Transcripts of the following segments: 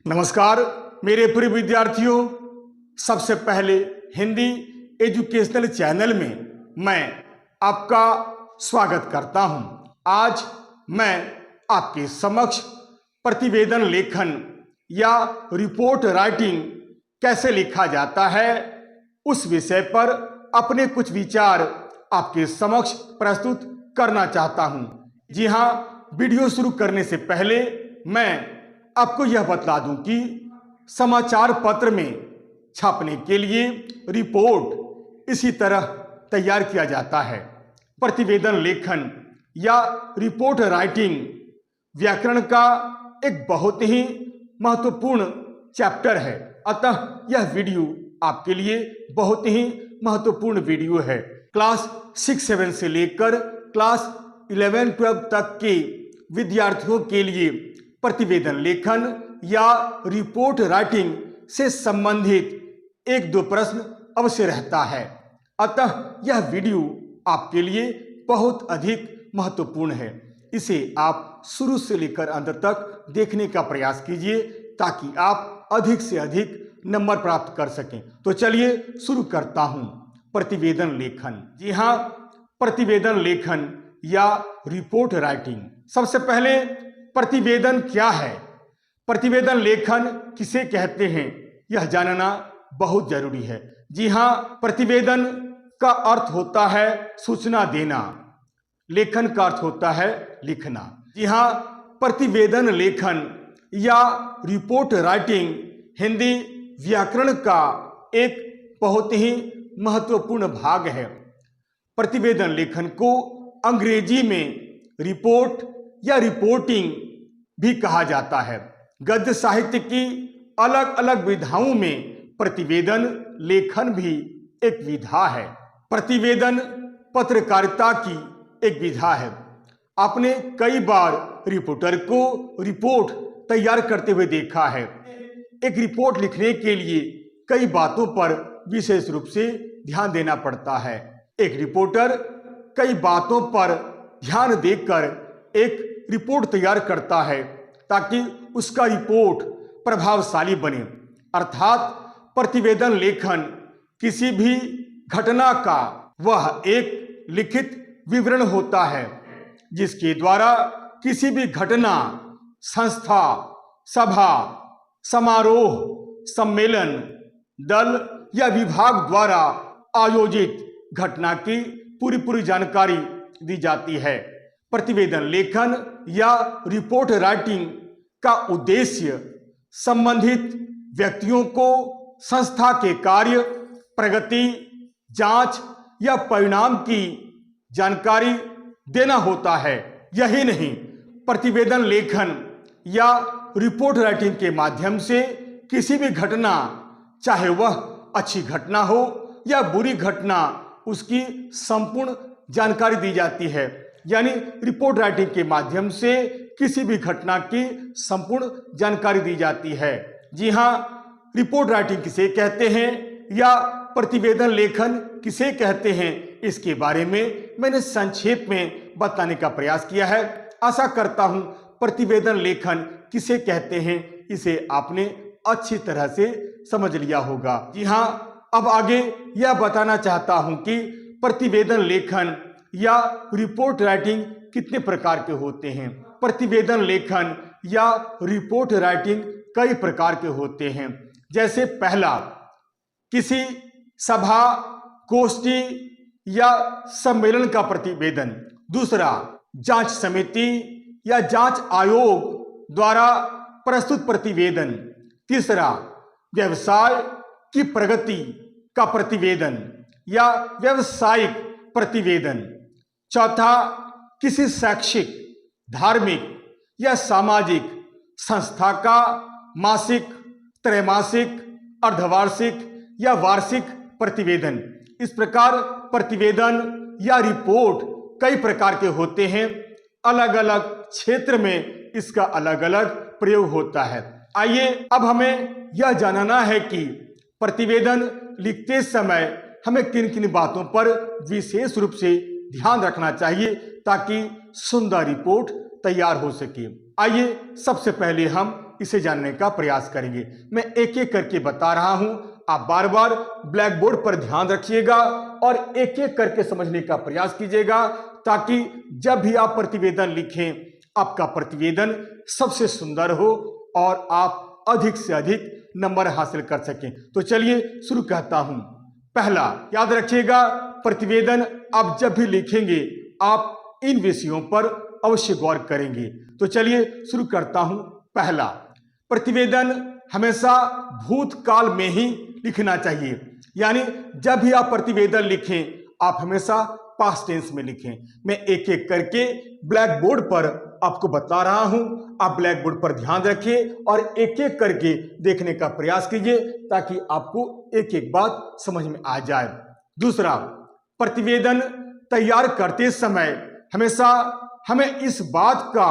नमस्कार मेरे प्रिय विद्यार्थियों, सबसे पहले हिंदी एजुकेशनल चैनल में मैं आपका स्वागत करता हूं। आज मैं आपके समक्ष प्रतिवेदन लेखन या रिपोर्ट राइटिंग कैसे लिखा जाता है उस विषय पर अपने कुछ विचार आपके समक्ष प्रस्तुत करना चाहता हूं। जी हां, वीडियो शुरू करने से पहले मैं आपको यह बता दूं कि समाचार पत्र में छापने के लिए रिपोर्ट इसी तरह तैयार किया जाता है। प्रतिवेदन लेखन या रिपोर्ट राइटिंग व्याकरण का एक बहुत ही महत्वपूर्ण चैप्टर है, अतः यह वीडियो आपके लिए बहुत ही महत्वपूर्ण वीडियो है। क्लास 6-7 से लेकर क्लास 11-12 तक के विद्यार्थियों के लिए प्रतिवेदन लेखन या रिपोर्ट राइटिंग से संबंधित 1-2 प्रश्न अवश्य रहता है, अतः यह वीडियो आपके लिए बहुत अधिक महत्वपूर्ण है। इसे आप शुरू से लेकर अंत तक देखने का प्रयास कीजिए ताकि आप अधिक से अधिक नंबर प्राप्त कर सकें। तो चलिए शुरू करता हूं। प्रतिवेदन लेखन, जी हां, प्रतिवेदन लेखन या रिपोर्ट राइटिंग। सबसे पहले प्रतिवेदन क्या है, प्रतिवेदन लेखन किसे कहते हैं, यह जानना बहुत जरूरी है। जी हां, प्रतिवेदन का अर्थ होता है सूचना देना, लेखन का अर्थ होता है लिखना। जी हां, प्रतिवेदन लेखन या रिपोर्ट राइटिंग हिंदी व्याकरण का एक बहुत ही महत्वपूर्ण भाग है। प्रतिवेदन लेखन को अंग्रेजी में रिपोर्ट या रिपोर्टिंग भी कहा जाता है। गद्य साहित्य की अलग अलग विधाओं में प्रतिवेदन लेखन भी एक विधा है। प्रतिवेदन पत्रकारिता की एक विधा है। आपने कई बार रिपोर्टर को रिपोर्ट तैयार करते हुए देखा है। एक रिपोर्ट लिखने के लिए कई बातों पर विशेष रूप से ध्यान देना पड़ता है। एक रिपोर्टर कई बातों पर ध्यान देकर एक रिपोर्ट तैयार करता है ताकि उसका रिपोर्ट प्रभावशाली बने। अर्थात प्रतिवेदन लेखन किसी भी घटना का वह एक लिखित विवरण होता है जिसके द्वारा किसी भी घटना, संस्था, सभा, समारोह, सम्मेलन, दल या विभाग द्वारा आयोजित घटना की पूरी जानकारी दी जाती है। प्रतिवेदन लेखन या रिपोर्ट राइटिंग का उद्देश्य संबंधित व्यक्तियों को संस्था के कार्य, प्रगति, जांच या परिणाम की जानकारी देना होता है। यही नहीं, प्रतिवेदन लेखन या रिपोर्ट राइटिंग के माध्यम से किसी भी घटना, चाहे वह अच्छी घटना हो या बुरी घटना, उसकी संपूर्ण जानकारी दी जाती है। यानी रिपोर्ट राइटिंग के माध्यम से किसी भी घटना की संपूर्ण जानकारी दी जाती है। जी हां, रिपोर्ट राइटिंग किसे कहते हैं या प्रतिवेदन लेखन किसे कहते हैं, इसके बारे में मैंने संक्षेप में बताने का प्रयास किया है। आशा करता हूं प्रतिवेदन लेखन किसे कहते हैं इसे आपने अच्छी तरह से समझ लिया होगा। जी हां, अब आगे यह बताना चाहता हूं कि प्रतिवेदन लेखन या रिपोर्ट राइटिंग कितने प्रकार के होते हैं। प्रतिवेदन लेखन या रिपोर्ट राइटिंग कई प्रकार के होते हैं। जैसे पहला, किसी सभा, गोष्ठी या सम्मेलन का प्रतिवेदन। दूसरा, जांच समिति या जांच आयोग द्वारा प्रस्तुत प्रतिवेदन। तीसरा, व्यवसाय की प्रगति का प्रतिवेदन या व्यावसायिक प्रतिवेदन। चौथा, किसी शैक्षिक, धार्मिक या सामाजिक संस्था का मासिक, त्रैमासिक, अर्धवार्षिक या वार्षिक प्रतिवेदन। इस प्रकार प्रतिवेदन या रिपोर्ट कई प्रकार के होते हैं। अलग अलग क्षेत्र में इसका अलग अलग प्रयोग होता है। आइए अब हमें यह जानना है कि प्रतिवेदन लिखते समय हमें किन किन बातों पर विशेष रूप से ध्यान रखना चाहिए ताकि सुंदर रिपोर्ट तैयार हो सके। आइए सबसे पहले हम इसे जानने का प्रयास करेंगे। मैं एक एक करके बता रहा हूं, आप बार बार ब्लैक बोर्ड पर ध्यान रखिएगा और एक एक करके समझने का प्रयास कीजिएगा, ताकि जब भी आप प्रतिवेदन लिखें आपका प्रतिवेदन सबसे सुंदर हो और आप अधिक से अधिक नंबर हासिल कर सकें। तो चलिए शुरू करता हूं। पहला, याद रखिएगा, प्रतिवेदन आप जब भी लिखेंगे आप इन विषयों पर अवश्य गौर करेंगे। तो चलिए शुरू करता हूं। पहला, प्रतिवेदन हमेशा भूतकाल में ही लिखना चाहिए, यानी जब भी आप प्रतिवेदन लिखें आप हमेशा पास्ट टेंस में लिखें। मैं एक एक करके ब्लैक बोर्ड पर आपको बता रहा हूं, आप ब्लैक बोर्ड पर ध्यान रखिए और एक एक करके देखने का प्रयास कीजिए, ताकि आपको एक एक बात समझ में आ जाए। दूसरा, प्रतिवेदन तैयार करते समय हमेशा हमें इस बात का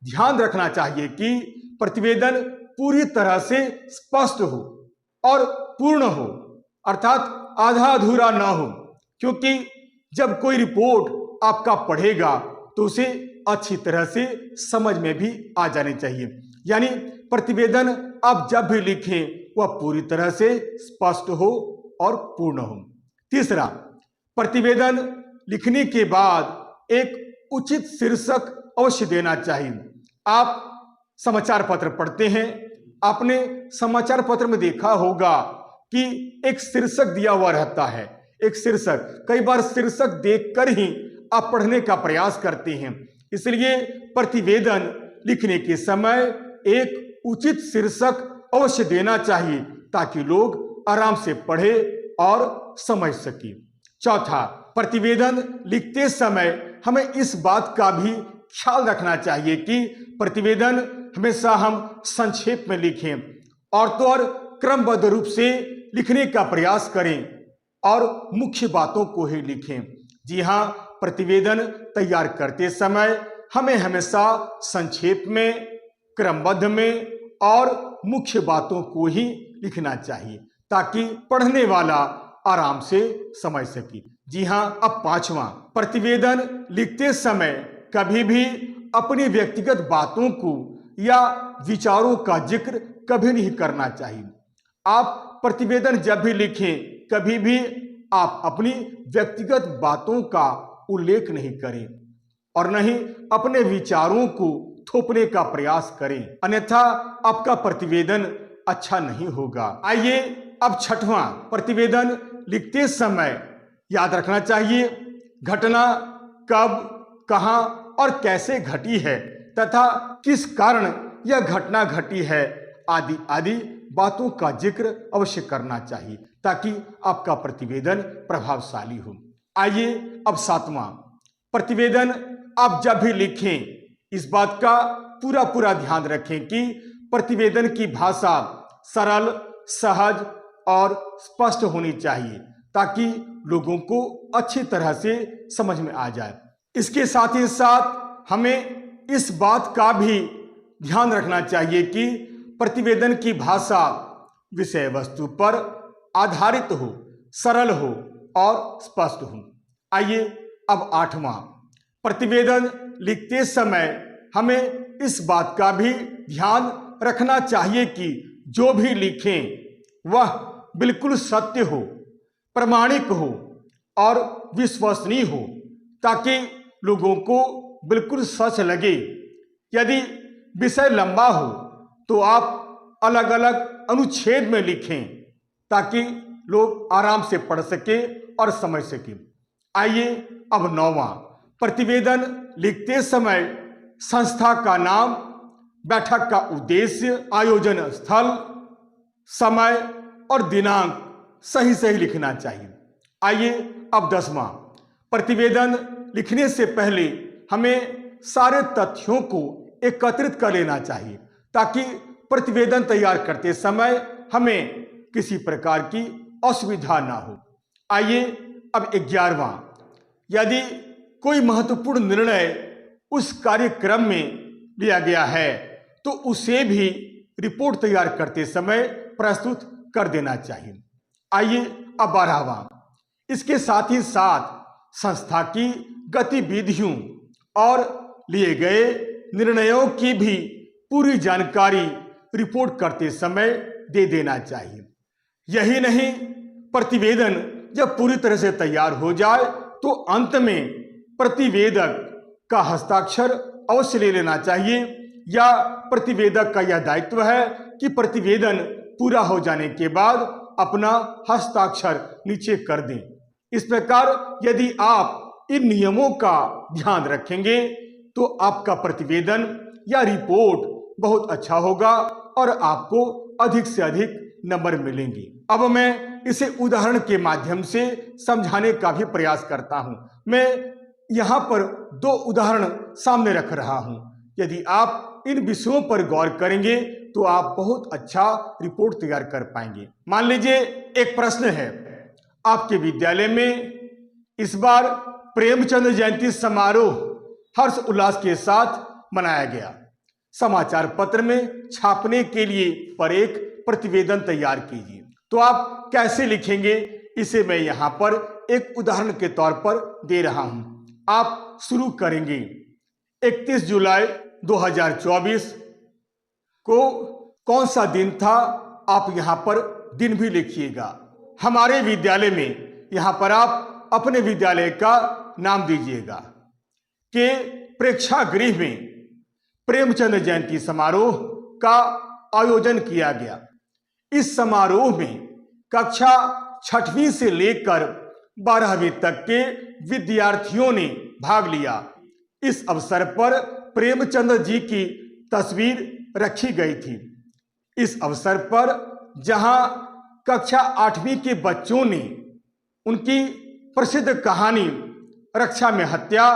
ध्यान रखना चाहिए कि प्रतिवेदन पूरी तरह से स्पष्ट हो और पूर्ण हो, अर्थात आधा अधूरा ना हो, क्योंकि जब कोई रिपोर्ट आपका पढ़ेगा तो उसे अच्छी तरह से समझ में भी आ जानी चाहिए। यानी प्रतिवेदन आप जब भी लिखें वह पूरी तरह से स्पष्ट हो और पूर्ण हो। तीसरा, प्रतिवेदन लिखने के बाद एक उचित शीर्षक अवश्य देना चाहिए। आप समाचार पत्र पढ़ते हैं, आपने समाचार पत्र में देखा होगा कि एक शीर्षक दिया हुआ रहता है। एक शीर्षक, कई बार शीर्षक देखकर ही आप पढ़ने का प्रयास करते हैं। इसलिए प्रतिवेदन लिखने के समय एक उचित शीर्षक अवश्य देना चाहिए, ताकि लोग आराम से पढ़े और समझ सके। चौथा, प्रतिवेदन लिखते समय हमें इस बात का भी ख्याल रखना चाहिए कि प्रतिवेदन हमेशा हम संक्षेप में लिखें और तो और क्रमबद्ध रूप से लिखने का प्रयास करें और मुख्य बातों को ही लिखें। जी हाँ, प्रतिवेदन तैयार करते समय हमें हमेशा संक्षेप में, क्रमबद्ध में और मुख्य बातों को ही लिखना चाहिए, ताकि पढ़ने वाला आराम से समझ सके। जी हाँ, अब पांचवा, प्रतिवेदन लिखते समय कभी भी अपनी व्यक्तिगत बातों को या विचारों का जिक्र कभी नहीं करना चाहिए। आप प्रतिवेदन जब भी लिखें कभी भी आप अपनी व्यक्तिगत बातों का उल्लेख नहीं करें और न ही अपने विचारों को थोपने का प्रयास करें, अन्यथा आपका प्रतिवेदन अच्छा नहीं होगा। आइए अब छठवां, प्रतिवेदन लिखते समय याद रखना चाहिए घटना कब, कहां और कैसे घटी है तथा किस कारण यह घटना घटी है आदि आदि बातों का जिक्र अवश्य करना चाहिए, ताकि आपका प्रतिवेदन प्रभावशाली हो। आइए अब सातवां, प्रतिवेदन आप जब भी लिखें इस बात का पूरा ध्यान रखें कि प्रतिवेदन की भाषा सरल, सहज और स्पष्ट होनी चाहिए, ताकि लोगों को अच्छी तरह से समझ में आ जाए। इसके साथ ही साथ हमें इस बात का भी ध्यान रखना चाहिए कि प्रतिवेदन की भाषा विषय वस्तु पर आधारित हो, सरल हो और स्पष्ट हो। आइए अब आठवां, प्रतिवेदन लिखते समय हमें इस बात का भी ध्यान रखना चाहिए कि जो भी लिखें वह बिल्कुल सत्य हो, प्रामाणिक हो और विश्वसनीय हो, ताकि लोगों को बिल्कुल सच लगे। यदि विषय लंबा हो तो आप अलग अलग अनुच्छेद में लिखें, ताकि लोग आराम से पढ़ सके और समझ सके। आइए अब नौवां, प्रतिवेदन लिखते समय संस्था का नाम, बैठक का उद्देश्य, आयोजन स्थल, समय और दिनांक सही लिखना चाहिए। आइए अब 10वां, प्रतिवेदन लिखने से पहले हमें सारे तथ्यों को एकत्रित कर लेना चाहिए, ताकि प्रतिवेदन तैयार करते समय हमें किसी प्रकार की असुविधा ना हो। आइए अब 11वां, यदि कोई महत्वपूर्ण निर्णय उस कार्यक्रम में लिया गया है तो उसे भी रिपोर्ट तैयार करते समय प्रस्तुत कर देना चाहिए। आइए अब 12वां, इसके साथ ही साथ संस्था की गतिविधियों और लिए गए निर्णयों की भी पूरी जानकारी रिपोर्ट करते समय दे देना चाहिए। यही नहीं, प्रतिवेदन जब पूरी तरह से तैयार हो जाए तो अंत में प्रतिवेदक का हस्ताक्षर अवश्य ले लेना चाहिए, या प्रतिवेदक का यह दायित्व है कि प्रतिवेदन पूरा हो जाने के बाद अपना हस्ताक्षर नीचे कर दें। इस प्रकार यदि आप इन नियमों का ध्यान रखेंगे तो आपका प्रतिवेदन या रिपोर्ट बहुत अच्छा होगा और आपको अधिक से अधिक नंबर मिलेंगे। अब मैं इसे उदाहरण के माध्यम से समझाने का भी प्रयास करता हूं। मैं यहां पर 2 उदाहरण सामने रख रहा हूं। यदि आप इन विषयों पर गौर करेंगे तो आप बहुत अच्छा रिपोर्ट तैयार कर पाएंगे। मान लीजिए एक प्रश्न है, आपके विद्यालय में इस बार प्रेमचंद जयंती समारोह हर्ष उल्लास के साथ मनाया गया। समाचार पत्र में छापने के लिए पर एक प्रतिवेदन तैयार कीजिए। तो आप कैसे लिखेंगे, इसे मैं यहां पर एक उदाहरण के तौर पर दे रहा हूं। आप शुरू करेंगे 31 जुलाई 2024 को कौन सा दिन था, आप यहां पर दिन भी लिखिएगा। हमारे विद्यालय में, यहां पर आप अपने विद्यालय का नाम दीजिएगा कि प्रेक्षागृह में प्रेमचंद जयंती समारोह का आयोजन किया गया। इस समारोह में कक्षा 6वीं से लेकर 12वीं तक के विद्यार्थियों ने भाग लिया। इस अवसर पर प्रेमचंद जी की तस्वीर रखी गई थी। इस अवसर पर जहां कक्षा 8वीं के बच्चों ने उनकी प्रसिद्ध कहानी रक्षा में हत्या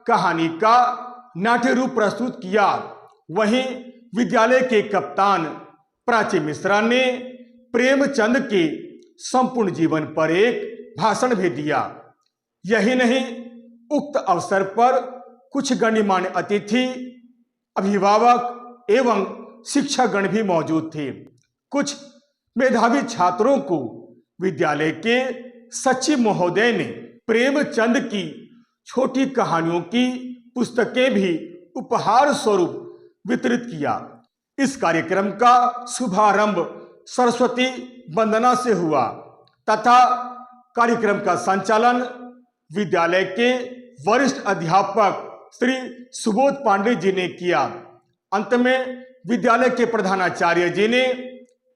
कहानी का नाट्य रूप प्रस्तुत किया, वहीं विद्यालय के कप्तान प्राची मिश्रा ने प्रेमचंद के संपूर्ण जीवन पर एक भाषण भी दिया। यही नहीं, उक्त अवसर पर कुछ गणमान्य अतिथि, अभिभावक एवं शिक्षकगण भी मौजूद थे। कुछ मेधावी छात्रों को विद्यालय के सचिव महोदय ने प्रेमचंद की छोटी कहानियों की पुस्तकें भी उपहार स्वरूप वितरित किया। इस कार्यक्रम का शुभारंभ सरस्वती वंदना से हुआ तथा कार्यक्रम का संचालन विद्यालय के वरिष्ठ अध्यापक श्री सुबोध पांडे जी ने किया। अंत में विद्यालय के प्रधानाचार्य जी ने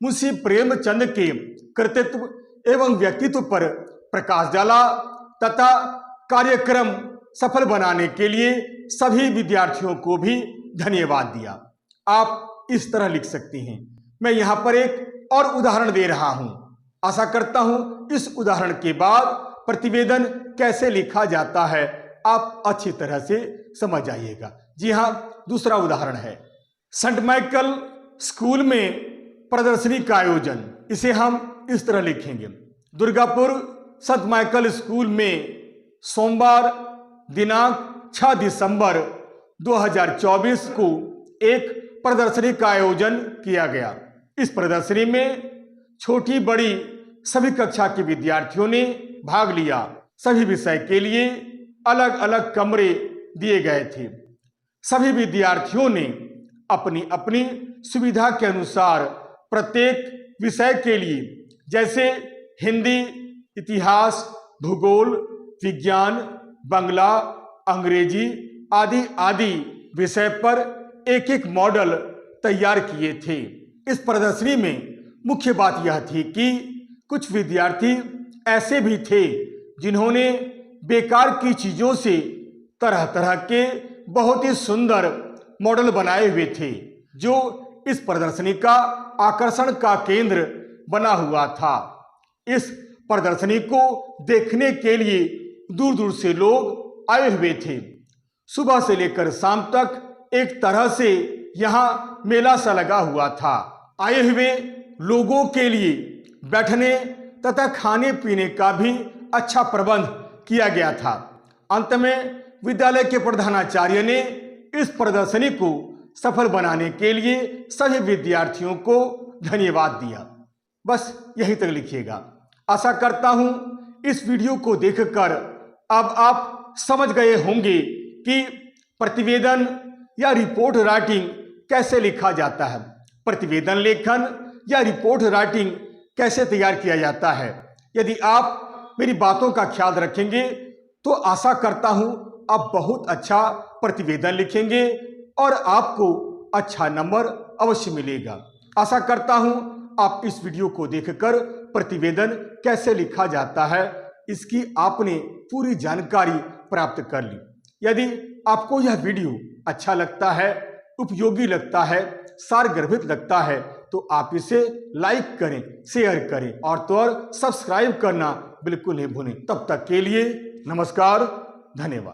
मुंशी प्रेमचंद के कृतित्व एवं व्यक्तित्व पर प्रकाश डाला तथा कार्यक्रम सफल बनाने के लिए सभी विद्यार्थियों को भी धन्यवाद दिया। आप इस तरह लिख सकती हैं। मैं यहाँ पर एक और उदाहरण दे रहा हूँ। आशा करता हूँ इस उदाहरण के बाद प्रतिवेदन कैसे लिखा जाता है आप अच्छी तरह से समझ आइएगा। जी हाँ, दूसरा उदाहरण है, सेंट माइकल स्कूल में प्रदर्शनी का आयोजन। इसे हम इस तरह लिखेंगे, दुर्गापुर संत माइकल स्कूल में सोमवार दिनांक 6 दिसंबर 2024 को एक प्रदर्शनी का आयोजन किया गया। इस प्रदर्शनी में छोटी बड़ी सभी कक्षा के विद्यार्थियों ने भाग लिया। सभी विषय के लिए अलग अलग कमरे दिए गए थे। सभी विद्यार्थियों ने अपनी अपनी सुविधा के अनुसार प्रत्येक विषय के लिए, जैसे हिंदी, इतिहास, भूगोल, विज्ञान, बांग्ला, अंग्रेजी आदि आदि विषय पर एक एक मॉडल तैयार किए थे। इस प्रदर्शनी में मुख्य बात यह थी कि कुछ विद्यार्थी ऐसे भी थे जिन्होंने बेकार की चीजों से तरह तरह के बहुत ही सुंदर मॉडल बनाए हुए थे, जो इस प्रदर्शनी का आकर्षण का केंद्र बना हुआ था। इस प्रदर्शनी को देखने के लिए दूर दूर से लोग आए हुए थे। सुबह से लेकर शाम तक एक तरह से यहाँ मेला सा लगा हुआ था। आए हुए लोगों के लिए बैठने तथा खाने पीने का भी अच्छा प्रबंध किया गया था। अंत में विद्यालय के प्रधानाचार्य ने इस प्रदर्शनी को सफल बनाने के लिए सभी विद्यार्थियों को धन्यवाद दिया। बस यहीं तक लिखिएगा। आशा करता हूं इस वीडियो को देखकर अब आप समझ गए होंगे कि प्रतिवेदन या रिपोर्ट राइटिंग कैसे लिखा जाता है, प्रतिवेदन लेखन या रिपोर्ट राइटिंग कैसे तैयार किया जाता है। यदि आप मेरी बातों का ख्याल रखेंगे तो आशा करता हूं आप बहुत अच्छा प्रतिवेदन लिखेंगे और आपको अच्छा नंबर अवश्य मिलेगा। आशा करता हूं आप इस वीडियो को देखकर प्रतिवेदन कैसे लिखा जाता है इसकी आपने पूरी जानकारी प्राप्त कर ली। यदि आपको यह वीडियो अच्छा लगता है, उपयोगी लगता है, सारगर्भित लगता है तो आप इसे लाइक करें, शेयर करें और तो और सब्सक्राइब करना बिल्कुल नहीं भूलें। तब तक के लिए नमस्कार, धन्यवाद।